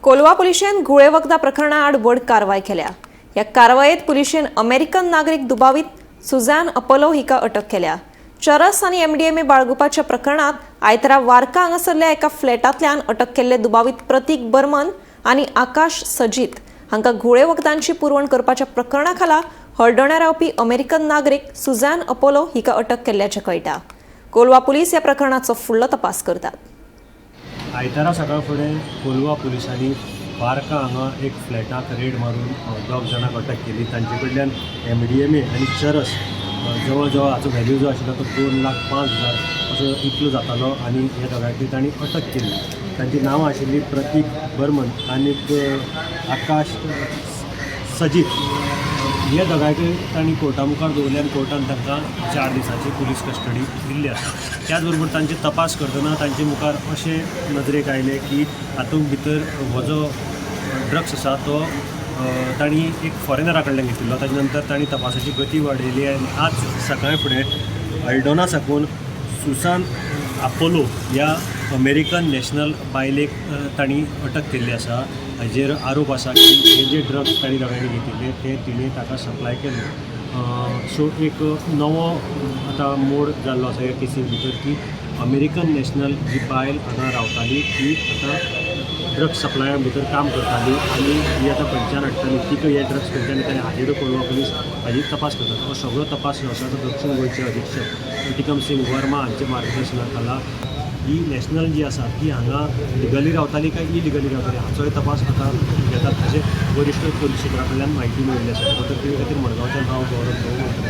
कोलवा पुलिशेन गुळे वखदा प्रकरणा आड व्हड कारवाय केल्या। ह्या कारवायेत पुलिशेन अमेरिकन नागरिक दुबावीत सुझॅन अपोलो हिका अटक केल्या। चरस आणि एमडीएमए बाळगुपाच्या प्रकरणात आयतरा वार्का हांगासरल्या एका फ्लॅटांतल्यान अटक केल्ले दुबावीत प्रतीक बर्मन आणि आकाश सजीत हांकां गुळे वखदांची पुरवण करपाच्या प्रकरणा खाला हळडोण्या रावपी अमेरिकन नागरिक सुझॅन अपोलो हिका अटक केल्ल्याचें कळटा। कोलवा पुलीस ह्या प्रकरणाचो फुडलो तपास करतात। आयतारा सकाळ फुडें कोलवा पुलिसांनी वार्का हांगा एक फ्लॅटाक रेड मारून दोग जाणांक अटक केली। तांचे कडल्यान एमडीएमए आनी चरस जवळ जवळ हाचो व्हॅल्यू जो आशिल्लो तो 2,05,000 असो इतलो जातालो आनी ह्या दोगांयची तांणी अटक केली। तांची नांवां आशिल्लीं प्रतीक बर्मन आनी आकाश सजीत। हे दोगांयकय तांणी कोर्टा मुखार दवरले आनी कोर्टान तांकां 4 दिसांची पुलीस कस्टडी दिल्ली आसा। त्याच बरोबर तांचे तपास करतना तांचे मुखार अशें नदरेक आयलें की हातूंत भितर हो जो ड्रग्स आसा तो तांणी एक फॉरेनरा कडल्यान घेतिल्लो। ताजे नंतर तांणी तपासाची गती वाडयली आनी आज सकाळी फुडें अल्डोना साकून सुझॅन अपोलो ह्या अमेरिकन नॅशनल बायलेक तांणी अटक केल्ली आसा। हाजेर आरोप आसा की हे जे ड्रग्स तांणी दोगांयनी घेतिल्ले ते तिणें ताका सप्लाय केल्ले। सो एक नवो आतां मोड जाल्लो आसा ह्या केसी भितर की अमेरिकन नॅशनल जी बायल हांगा रावताली ती आतां ड्रग्स सप्लाया भितर काम करताली आनी ही आतां खंयच्यान हाडटाली तिका हे ड्रग्स खंयच्यान येताले हाजेर कोलवा पुलीस हाजी तपास करतात। हो सगळो तपास जो आसा तो दक्षिण गोंयचे अधीक्षक टिकम सिंग वर्मा हांचे मार्गदर्शना खाला ही नॅशनल जी आसा ती हांगा लिगली रावताली काय इलिगली रावताली हाचोय तपास आतां घेतात। अशें वरिश्ठ पोलीस क्षेत्रा कडल्यान म्हायती मेळिल्ली आसा। ते खातीर मडगांवच्यान हांव गौरव